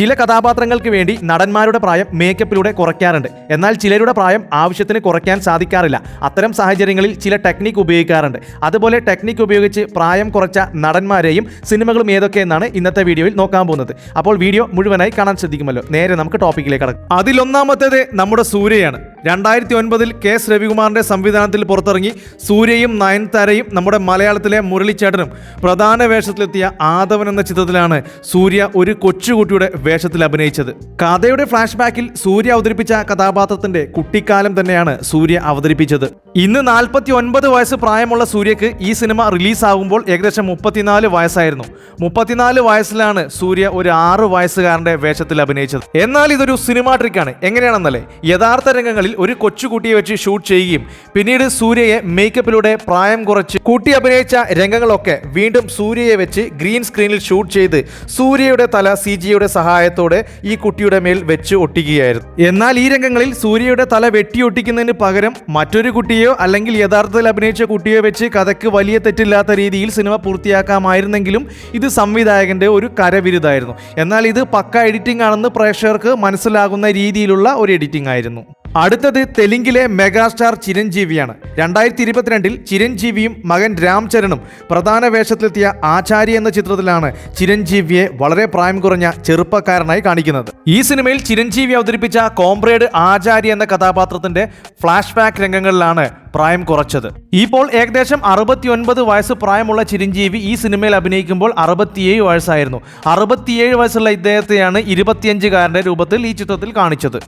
ചില കഥാപാത്രങ്ങൾക്ക് വേണ്ടി നടന്മാരുടെ പ്രായം മേക്കപ്പിലൂടെ കുറയ്ക്കാറുണ്ട്. എന്നാൽ ചിലരുടെ പ്രായം ആവശ്യത്തിന് കുറയ്ക്കാൻ സാധിക്കാറില്ല. അത്തരം സാഹചര്യങ്ങളിൽ ചില ടെക്നിക്ക് ഉപയോഗിക്കാറുണ്ട്. അതുപോലെ ടെക്നിക്ക് ഉപയോഗിച്ച് പ്രായം കുറച്ച നടന്മാരെയും സിനിമകളും ഏതൊക്കെയെന്നാണ് ഇന്നത്തെ വീഡിയോയിൽ നോക്കാൻ പോകുന്നത്. അപ്പോൾ വീഡിയോ മുഴുവനായി കാണാൻ ശ്രദ്ധിക്കുമല്ലോ. നേരെ നമുക്ക് ടോപ്പിക്കിലേക്ക് കടക്കാം. അതിലൊന്നാമത്തേത് നമ്മുടെ സൂര്യയാണ്. 2009 KS രവികുമാറിന്റെ സംവിധാനത്തിൽ പുറത്തിറങ്ങി സൂര്യയും നയൻതാരയും നമ്മുടെ മലയാളത്തിലെ മുരളിച്ചേട്ടനും പ്രധാന വേഷത്തിലെത്തിയ ആദവൻ എന്ന ചിത്രത്തിലാണ് സൂര്യ ഒരു കൊച്ചുകുട്ടിയുടെ വേഷത്തിൽ അഭിനയിച്ചത്. കഥയുടെ ഫ്ലാഷ് ബാക്കിൽ സൂര്യ അവതരിപ്പിച്ച കഥാപാത്രത്തിന്റെ കുട്ടിക്കാലം തന്നെയാണ് സൂര്യ അവതരിപ്പിച്ചത്. ഇന്ന് 49 വയസ്സ് പ്രായമുള്ള സൂര്യക്ക് ഈ സിനിമ റിലീസാകുമ്പോൾ ഏകദേശം 34 വയസ്സായിരുന്നു. 34 വയസ്സിലാണ് സൂര്യ ഒരു 6 വയസ്സുകാരന്റെ വേഷത്തിൽ അഭിനയിച്ചത്. എന്നാൽ ഇതൊരു സിനിമാ ട്രിക്കാണ്. എങ്ങനെയാണെന്നല്ലേ, യഥാർത്ഥ രംഗങ്ങളിൽ ഒരു കൊച്ചുകുട്ടിയെ വെച്ച് ഷൂട്ട് ചെയ്യുകയും പിന്നീട് സൂര്യയെ മേക്കപ്പിലൂടെ പ്രായം കുറച്ച് കൂട്ടി അഭിനയിച്ച രംഗങ്ങളൊക്കെ വീണ്ടും സൂര്യയെ വെച്ച് ഗ്രീൻ സ്ക്രീനിൽ ഷൂട്ട് ചെയ്ത് സൂര്യയുടെ തല CGയുടെ സഹായത്തോടെ ഈ കുട്ടിയുടെ മേൽ വെച്ച് ഒട്ടിക്കുകയായിരുന്നു. എന്നാൽ ഈ രംഗങ്ങളിൽ സൂര്യയുടെ തല വെട്ടിയൊട്ടിക്കുന്നതിന് പകരം മറ്റൊരു കുട്ടിയോ അല്ലെങ്കിൽ യഥാർത്ഥത്തിൽ അഭിനയിച്ച കുട്ടിയോ വെച്ച് കഥയ്ക്ക് വലിയ തെറ്റില്ലാത്ത രീതിയിൽ സിനിമ പൂർത്തിയാക്കാമായിരുന്നെങ്കിലും ഇത് സംവിധായകന്റെ ഒരു കരവിരുതായിരുന്നു. എന്നാൽ ഇത് പക്ക എഡിറ്റിംഗ് ആണെന്ന് പ്രേക്ഷകർക്ക് മനസ്സിലാകുന്ന രീതിയിലുള്ള ഒരു എഡിറ്റിംഗ് ആയിരുന്നു. അടുത്തത് തെലുങ്കിലെ മെഗാസ്റ്റാർ ചിരഞ്ജീവിയാണ്. 2022 ചിരഞ്ജീവിയും മകൻ രാംചരണും പ്രധാന വേഷത്തിലെത്തിയ ആചാര്യ എന്ന ചിത്രത്തിലാണ് ചിരഞ്ജീവിയെ വളരെ പ്രായം കുറഞ്ഞ ചെറുപ്പക്കാരനായി കാണിക്കുന്നത്. ഈ സിനിമയിൽ ചിരഞ്ജീവി അവതരിപ്പിച്ച കോംറേഡ് ആചാര്യ എന്ന കഥാപാത്രത്തിന്റെ ഫ്ലാഷ് ബാക്ക് രംഗങ്ങളിലാണ് പ്രായം കുറച്ചത്. ഇപ്പോൾ ഏകദേശം 69 വയസ്സ് പ്രായമുള്ള ചിരഞ്ജീവി ഈ സിനിമയിൽ അഭിനയിക്കുമ്പോൾ 67 വയസ്സായിരുന്നു. 67 വയസ്സുള്ള ഇദ്ദേഹത്തെയാണ് 25-കാരന്റെ രൂപത്തിൽ ഈ ചിത്രത്തിൽ കാണിച്ചത്.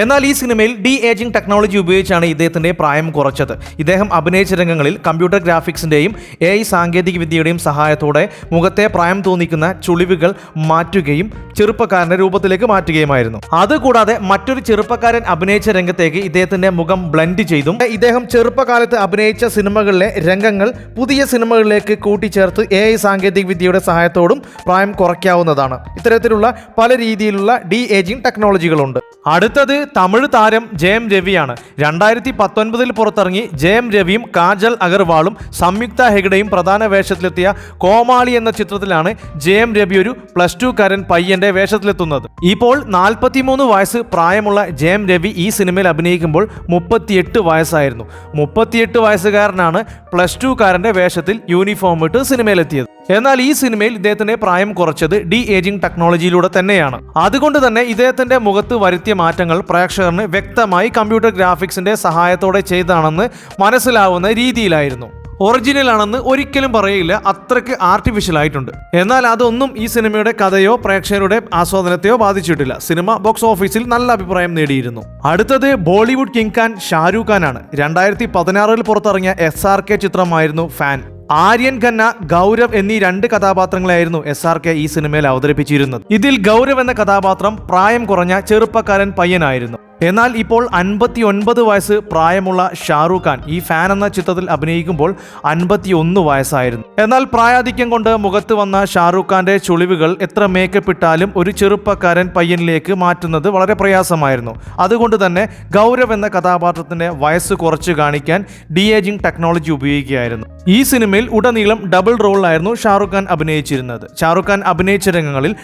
എന്നാൽ ഈ സിനിമയിൽ ഏജിംഗ് ടെക്നോളജി ഉപയോഗിച്ചാണ് ഇദ്ദേഹത്തിന്റെ പ്രായം കുറച്ചത്. ഇദ്ദേഹം അഭിനയിച്ച രംഗങ്ങളിൽ കമ്പ്യൂട്ടർ ഗ്രാഫിക്സിന്റെയും AI സാങ്കേതിക വിദ്യയുടെയും സഹായത്തോടെ മുഖത്തെ പ്രായം തോന്നിക്കുന്ന ചുളിവുകൾ മാറ്റുകയും ചെറുപ്പക്കാരന്റെ രൂപത്തിലേക്ക് മാറ്റുകയുമായിരുന്നു. അതുകൂടാതെ മറ്റൊരു ചെറുപ്പക്കാരൻ അഭിനയിച്ച രംഗത്തേക്ക് ഇദ്ദേഹത്തിന്റെ മുഖം ബ്ലെൻഡ് ചെയ്തും ഇദ്ദേഹം ചെറുപ്പകാലത്ത് അഭിനയിച്ച സിനിമകളിലെ രംഗങ്ങൾ പുതിയ സിനിമകളിലേക്ക് കൂട്ടിച്ചേർത്ത് AI സാങ്കേതിക വിദ്യയുടെ സഹായത്തോടും പ്രായം കുറയ്ക്കാവുന്നതാണ്. ഇത്തരത്തിലുള്ള പല രീതിയിലുള്ള ഏജിംഗ് ടെക്നോളജികളുണ്ട്. അടുത്തത് തമിഴ് താരം ജയം രവിയാണ്. 2019 പുറത്തിറങ്ങി ജയം രവിയും കാജൽ അഗർവാളും സംയുക്ത ഹെഗ്ഡെയും പ്രധാന വേഷത്തിലെത്തിയ കോമാളി എന്ന ചിത്രത്തിലാണ് ജയം രവി ഒരു +2-കാരൻ പയ്യന്റെ വേഷത്തിലെത്തുന്നത്. ഇപ്പോൾ 43 വയസ്സ് പ്രായമുള്ള ജയം രവി ഈ സിനിമയിൽ അഭിനയിക്കുമ്പോൾ 38 വയസ്സായിരുന്നു. 38 വയസ്സുകാരനാണ് +2-കാരന്റെ വേഷത്തിൽ യൂണിഫോം ഇട്ട് സിനിമയിലെത്തിയത്. എന്നാൽ ഈ സിനിമയിൽ ഇദ്ദേഹത്തിന്റെ പ്രായം കുറച്ചത് ഏജിംഗ് ടെക്നോളജിയിലൂടെ തന്നെയാണ്. അതുകൊണ്ട് തന്നെ ഇദ്ദേഹത്തിന്റെ മുഖത്ത് വരുത്തിയ മാറ്റങ്ങൾ പ്രേക്ഷകർക്ക് വ്യക്തമായി കമ്പ്യൂട്ടർ ഗ്രാഫിക്സിന്റെ സഹായത്തോടെ ചെയ്തതാണെന്ന് മനസ്സിലാവുന്ന രീതിയിലായിരുന്നു. ഒറിജിനൽ ആണെന്ന് ഒരിക്കലും പറയില്ല, അത്രയ്ക്ക് ആർട്ടിഫിഷ്യൽ ആയിട്ടുണ്ട്. എന്നാൽ അതൊന്നും ഈ സിനിമയുടെ കഥയോ പ്രേക്ഷകരുടെ ആസ്വാദനത്തെയോ ബാധിച്ചിട്ടില്ല. സിനിമ ബോക്സ് ഓഫീസിൽ നല്ല അഭിപ്രായം നേടിയിരുന്നു. അടുത്തത് ബോളിവുഡ് കിങ് ഖാൻ ഷാരൂഖ് ഖാൻ ആണ്. 2016 പുറത്തിറങ്ങിയ SRK ചിത്രമായിരുന്നു ഫാൻ. ആര്യൻ ഖന്ന, ഗൗരവ് എന്നീ 2 കഥാപാത്രങ്ങളായിരുന്നു SRK ഈ സിനിമയിൽ അവതരിപ്പിച്ചിരുന്നത്. ഇതിൽ ഗൗരവ് എന്ന കഥാപാത്രം പ്രായം കുറഞ്ഞ ചെറുപ്പക്കാരൻ പയ്യനായിരുന്നു. എന്നാൽ ഇപ്പോൾ 59 വയസ്സ് പ്രായമുള്ള ഷാരൂഖ് ഖാൻ ഈ ഫാൻ എന്ന ചിത്രത്തിൽ അഭിനയിക്കുമ്പോൾ 51 വയസ്സായിരുന്നു. എന്നാൽ പ്രായാധിക്യം കൊണ്ട് മുഖത്ത് വന്ന ഷാരൂഖ് ഖാന്റെ ചുളിവുകൾ എത്ര മേക്കപ്പ് ഇട്ടാലും ഒരു ചെറുപ്പക്കാരൻ പയ്യനിലേക്ക് മാറ്റുന്നത് വളരെ പ്രയാസമായിരുന്നു. അതുകൊണ്ട് തന്നെ ഗൗരവ് എന്ന കഥാപാത്രത്തിന്റെ വയസ്സ് കുറച്ച് കാണിക്കാൻ ഏജിംഗ് ടെക്നോളജി ഉപയോഗിക്കുകയായിരുന്നു. ഈ സിനിമയിൽ ഉടനീളം ഡബിൾ റോളിലായിരുന്നു ഷാരൂഖ് ഖാൻ അഭിനയിച്ചിരുന്നത്. ഷാരൂഖ് ഖാൻ അഭിനയിച്ച രംഗങ്ങളിൽ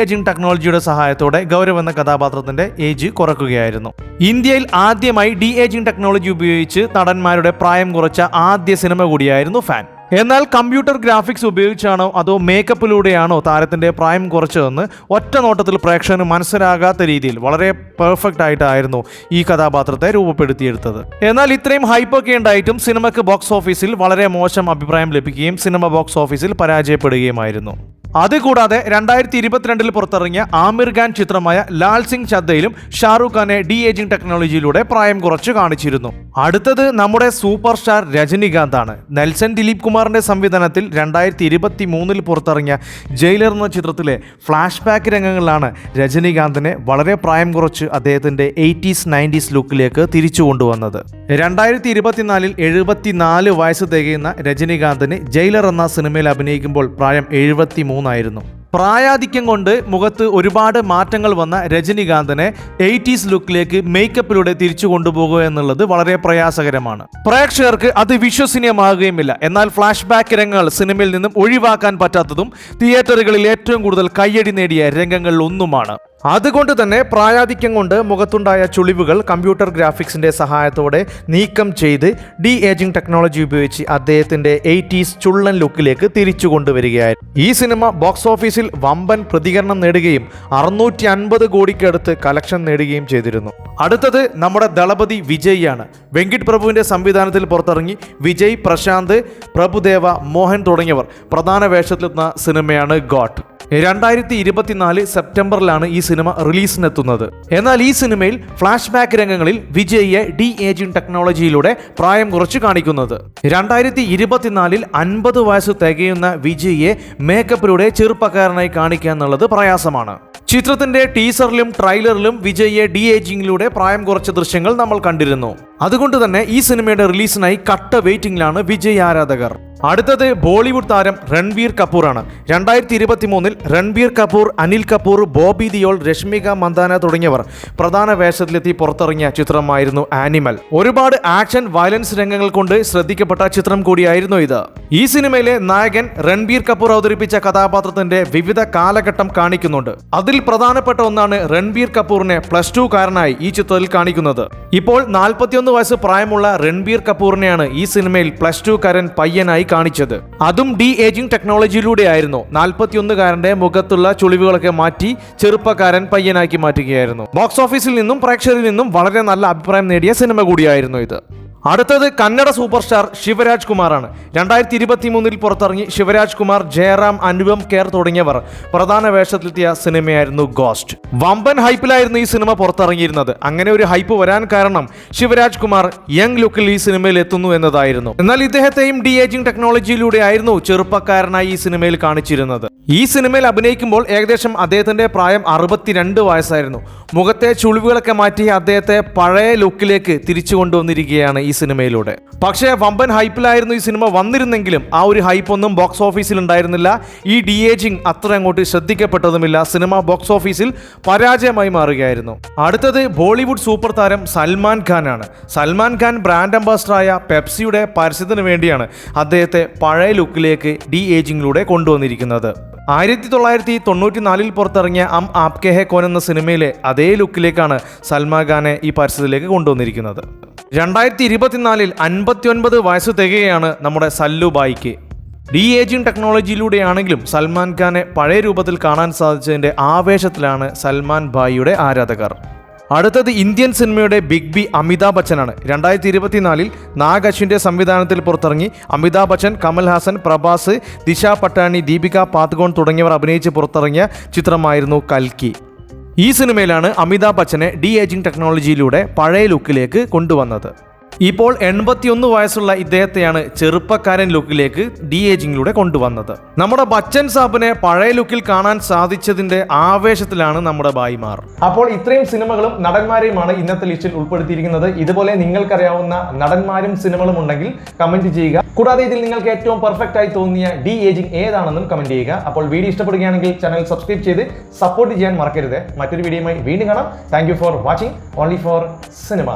ഏജിംഗ് ടെക്നോളജിയുടെ സഹായത്തോടെ ഗൗരവ് എന്ന കഥാപാത്രത്തിന്റെ ഏജ് കുറയ്ക്കുകയായിരുന്നു. ഇന്ത്യയിൽ ആദ്യമായി ഏജിംഗ് ടെക്നോളജി ഉപയോഗിച്ച് നടന്മാരുടെ പ്രായം കുറച്ച ആദ്യ സിനിമ കൂടിയായിരുന്നു ഫാൻ. എന്നാൽ കമ്പ്യൂട്ടർ ഗ്രാഫിക്സ് ഉപയോഗിച്ചാണോ അതോ മേക്കപ്പിലൂടെയാണോ താരത്തിന്റെ പ്രായം കുറച്ചതെന്ന് ഒറ്റ നോട്ടത്തിൽ പ്രേക്ഷകന് മനസ്സിലാകാത്ത രീതിയിൽ വളരെ പെർഫെക്റ്റ് ആയിട്ടായിരുന്നു ഈ കഥാപാത്രത്തെ രൂപപ്പെടുത്തിയെടുത്തത്. എന്നാൽ ഇത്രയും ഹൈപ്പൊക്കെ ഉണ്ടായിട്ടും സിനിമയ്ക്ക് ബോക്സ് ഓഫീസിൽ വളരെ മോശം അഭിപ്രായം ലഭിക്കുകയും സിനിമ ബോക്സ് ഓഫീസിൽ പരാജയപ്പെടുകയുമായിരുന്നു. അതുകൂടാതെ 2022 പുറത്തിറങ്ങിയ ആമിർ ഖാൻ ചിത്രമായ ലാൽ സിംഗ് ചദ്ദയിലും ഷാരൂഖ് ഖാനെ ഏജിംഗ് ടെക്നോളജിയിലൂടെ പ്രായം കുറച്ച് കാണിച്ചിരുന്നു. അടുത്തത് നമ്മുടെ സൂപ്പർ സ്റ്റാർ രജനികാന്ത് ആണ്. നെൽസൺ ദിലീപ് കുമാറിന്റെ സംവിധാനത്തിൽ 2023 പുറത്തിറങ്ങിയ ജയിലർ എന്ന ചിത്രത്തിലെ ഫ്ലാഷ് ബാക്ക് രംഗങ്ങളിലാണ് രജനികാന്തിനെ വളരെ പ്രായം കുറച്ച് അദ്ദേഹത്തിന്റെ 80s 90s ലുക്കിലേക്ക് തിരിച്ചു കൊണ്ടുവന്നത്. 2024 74 വയസ്സ് തികയുന്ന രജനികാന്തിന് ജയിലർ എന്ന സിനിമയിൽ അഭിനയിക്കുമ്പോൾ പ്രായം 73 ആയിരുന്നു. പ്രായാധിക്യം കൊണ്ട് മുഖത്ത് ഒരുപാട് മാറ്റങ്ങൾ വന്ന രജനികാന്തിനെ 80s ലുക്കിലേക്ക് മേക്കപ്പിലൂടെ തിരിച്ചു കൊണ്ടുപോകുക എന്നുള്ളത് വളരെ പ്രയാസകരമാണ്. പ്രേക്ഷകർക്ക് അത് വിശ്വസനീയമാകുകയുമില്ല. എന്നാൽ ഫ്ലാഷ് ബാക്ക് രംഗങ്ങൾ സിനിമയിൽ നിന്നും ഒഴിവാക്കാൻ പറ്റാത്തതും തിയേറ്ററുകളിൽ ഏറ്റവും കൂടുതൽ കയ്യടി നേടിയ രംഗങ്ങളിൽ ഒന്നുമാണ്. അതുകൊണ്ട് തന്നെ പ്രായാധിക്യം കൊണ്ട് മുഖത്തുണ്ടായ ചുളിവുകൾ കമ്പ്യൂട്ടർ ഗ്രാഫിക്സിന്റെ സഹായത്തോടെ നീക്കം ചെയ്ത് ഡി ഏജിംഗ് ടെക്നോളജി ഉപയോഗിച്ച് അദ്ദേഹത്തിന്റെ 80s ചുള്ളൻ ലുക്കിലേക്ക് തിരിച്ചു കൊണ്ടുവരികയായിരുന്നു. ഈ സിനിമ ബോക്സ് ഓഫീസിൽ വമ്പൻ പ്രതികരണം നേടുകയും 650 കോടിക്കടുത്ത് കളക്ഷൻ നേടുകയും ചെയ്തിരുന്നു. അടുത്തത് നമ്മുടെ ദളപതി വിജയ് ആണ്. വെങ്കിട്ട് പ്രഭുവിന്റെ സംവിധാനത്തിൽ പുറത്തിറങ്ങി വിജയ്, പ്രശാന്ത്, പ്രഭുദേവ, മോഹൻ തുടങ്ങിയവർ പ്രധാന വേഷത്തിലെത്തുന്ന സിനിമയാണ് ഗോട്ട്. 2024 സെപ്റ്റംബറിലാണ് ഈ സിനിമ റിലീസിനെത്തുന്നത്. എന്നാൽ ഈ സിനിമയിൽ ഫ്ലാഷ് ബാക്ക് രംഗങ്ങളിൽ വിജയിയെ ഡി ഏജിംഗ് ടെക്നോളജിയിലൂടെ പ്രായം കുറച്ച് കാണിക്കുന്നത്. 2024 50 വയസ്സ് തികയുന്ന വിജയിയെ മേക്കപ്പിലൂടെ ചെറുപ്പക്കാരനായി കാണിക്കുക എന്നുള്ളത് പ്രയാസമാണ്. ചിത്രത്തിന്റെ ടീസറിലും ട്രെയിലറിലും വിജയിയെ ഡി ഏജിംഗിലൂടെ പ്രായം കുറച്ച ദൃശ്യങ്ങൾ നമ്മൾ കണ്ടിരുന്നു. അതുകൊണ്ട് തന്നെ ഈ സിനിമയുടെ റിലീസിനായി കട്ട വെയിറ്റിംഗിലാണ് വിജയ് ആരാധകർ. അടുത്തത് ബോളിവുഡ് താരം രൺബീർ കപൂർ ആണ്. 2023 രൺബീർ കപൂർ, അനിൽ കപൂർ, ബോബി ദിയോൾ, രശ്മിക മന്ദാന തുടങ്ങിയവർ പ്രധാന വേഷത്തിലെത്തി പുറത്തിറങ്ങിയ ചിത്രമായിരുന്നു ആനിമൽ. ഒരുപാട് ആക്ഷൻ വയലൻസ് രംഗങ്ങൾ കൊണ്ട് ശ്രദ്ധിക്കപ്പെട്ട ചിത്രം കൂടിയായിരുന്നു ഇത്. ഈ സിനിമയിലെ നായകൻ രൺബീർ കപൂർ അവതരിപ്പിച്ച കഥാപാത്രത്തിന്റെ വിവിധ കാലഘട്ടം കാണിക്കുന്നുണ്ട്. അതിൽ പ്രധാനപ്പെട്ട ഒന്നാണ് രൺബീർ കപൂറിനെ +2 കാരനായി ഈ ചിത്രത്തിൽ കാണിക്കുന്നത്. ഇപ്പോൾ 41 വയസ്സ് പ്രായമുള്ള രൺബീർ കപൂറിനെയാണ് ഈ സിനിമയിൽ +2 കാരൻ പയ്യനായി കാണിച്ചത്. അതും ഡി ഏജിംഗ് ടെക്നോളജിയിലൂടെ ആയിരുന്നു. 41-കാരന്റെ മുഖത്തുള്ള ചുളിവുകളൊക്കെ മാറ്റി ചെറുപ്പക്കാരൻ പയ്യനാക്കി മാറ്റുകയായിരുന്നു. ബോക്സ് ഓഫീസിൽ നിന്നും പ്രേക്ഷകരിൽ നിന്നും വളരെ നല്ല അഭിപ്രായം നേടിയ സിനിമ കൂടിയായിരുന്നു ഇത്. അടുത്തത് കന്നഡ സൂപ്പർ സ്റ്റാർ ശിവരാജ് കുമാറാണ്. 2023 പുറത്തിറങ്ങി ശിവരാജ് കുമാർ, ജയറാം, അനുപം ഖേർ തുടങ്ങിയവർ പ്രധാന വേഷത്തിലെത്തിയ സിനിമയായിരുന്നു ഗോസ്റ്റ്. വമ്പൻ ഹൈപ്പിലായിരുന്നു ഈ സിനിമ പുറത്തിറങ്ങിയിരുന്നത്. അങ്ങനെ ഒരു ഹൈപ്പ് വരാൻ കാരണം ശിവരാജ് കുമാർ യങ് ലുക്കിൽ ഈ സിനിമയിൽ എത്തുന്നു എന്നതായിരുന്നു. എന്നാൽ ഇദ്ദേഹത്തെയും ഡി ഏജിംഗ് ടെക്നോളജിയിലൂടെ ആയിരുന്നു ചെറുപ്പക്കാരനായി ഈ സിനിമയിൽ കാണിച്ചിരുന്നത്. ഈ സിനിമയിൽ അഭിനയിക്കുമ്പോൾ ഏകദേശം അദ്ദേഹത്തിന്റെ പ്രായം 62 വയസ്സായിരുന്നു. മുഖത്തെ ചുളിവുകളൊക്കെ മാറ്റി അദ്ദേഹത്തെ പഴയ ലുക്കിലേക്ക് തിരിച്ചു കൊണ്ടുവന്നിരിക്കുകയാണ് ഈ സിനിമയിലൂടെ. പക്ഷേ വമ്പൻ ഹൈപ്പിലായിരുന്നു ഈ സിനിമ വന്നിരുന്നെങ്കിലും ആ ഒരു ഹൈപ്പ് ഒന്നും ബോക്സ് ഓഫീസിൽ ഉണ്ടായിരുന്നില്ല. ഈ ഡി ഏജിംഗ് അത്ര അങ്ങോട്ട് ശ്രദ്ധിക്കപ്പെട്ടതുമില്ല. സിനിമ ബോക്സ് ഓഫീസിൽ പരാജയമായി മാറുകയായിരുന്നു. അടുത്തത് ബോളിവുഡ് സൂപ്പർ താരം സൽമാൻ ഖാൻ ആണ്. സൽമാൻ ഖാൻ ബ്രാൻഡ് അംബാസിഡറായ പെപ്സിയുടെ പരസ്യത്തിന് വേണ്ടിയാണ് അദ്ദേഹത്തെ പഴയ ലുക്കിലേക്ക് ഡി ഏജിംഗിലൂടെ കൊണ്ടുവന്നിരിക്കുന്നത്. 1994 പുറത്തിറങ്ങിയ ആപ്കെ ഹേ കോൻ എന്ന സിനിമയിലെ അതേ ലുക്കിലേക്കാണ് സൽമാൻ ഖാനെ ഈ പരസ്യത്തിലേക്ക് കൊണ്ടുവന്നിരിക്കുന്നത്. 2024 59 വയസ്സ് തികയാണ് നമ്മുടെ സല്ലു ബായിക്ക്. ഡി ഏജിംഗ് ടെക്നോളജിയിലൂടെയാണെങ്കിലും സൽമാൻ ഖാനെ പഴയ രൂപത്തിൽ കാണാൻ സാധിച്ചതിന്റെ ആവേശത്തിലാണ് സൽമാൻ ഭായിയുടെ ആരാധകർ. അടുത്തത് ഇന്ത്യൻ സിനിമയുടെ ബിഗ് ബി അമിതാഭ് ബച്ചനാണ്. 2024 നാഗ് അശ്വിന്റെ സംവിധാനത്തിൽ പുറത്തിറങ്ങി അമിതാഭ് ബച്ചൻ, കമൽ ഹാസൻ, പ്രഭാസ്, ദിശ പട്ടാണി, ദീപിക പാദുകോൺ തുടങ്ങിയവർ അഭിനയിച്ച് പുറത്തിറങ്ങിയ ചിത്രമായിരുന്നു കൽക്കി. ഈ സിനിമയിലാണ് അമിതാഭ് ബച്ചനെ ഡി ഏജിംഗ് ടെക്നോളജിയിലൂടെ പഴയ ലുക്കിലേക്ക് കൊണ്ടുവന്നത്. ഇപ്പോൾ 81 വയസ്സുള്ള ഇദ്ദേഹത്തെയാണ് ചെറുപ്പക്കാരൻ ലുക്കിലേക്ക് ഡി ഏജിംഗിലൂടെ കൊണ്ടുവന്നത്. നമ്മുടെ ബച്ചൻ സാബിനെ പഴയ ലുക്കിൽ കാണാൻ സാധിച്ചതിന്റെ ആവേശത്തിലാണ് നമ്മുടെ ഭായിമാർ. അപ്പോൾ ഇത്രയും സിനിമകളും നടന്മാരെയുമാണ് ഇന്നത്തെ ലിസ്റ്റിൽ ഉൾപ്പെടുത്തിയിരിക്കുന്നത്. ഇതുപോലെ നിങ്ങൾക്കറിയാവുന്ന നടന്മാരും സിനിമകളും ഉണ്ടെങ്കിൽ കമന്റ് ചെയ്യുക. കൂടാതെ ഇതിൽ നിങ്ങൾക്ക് ഏറ്റവും പെർഫെക്റ്റ് ആയി തോന്നിയ ഡി ഏജിംഗ് ഏതാണെന്നും കമന്റ് ചെയ്യുക. അപ്പോൾ വീഡിയോ ഇഷ്ടപ്പെടുകയാണെങ്കിൽ ചാനൽ സബ്സ്ക്രൈബ് ചെയ്ത് സപ്പോർട്ട് ചെയ്യാൻ മറക്കരുത്. മറ്റൊരു വീഡിയോയുമായി വീണ്ടും കാണാം. Thank you for watching only for cinema.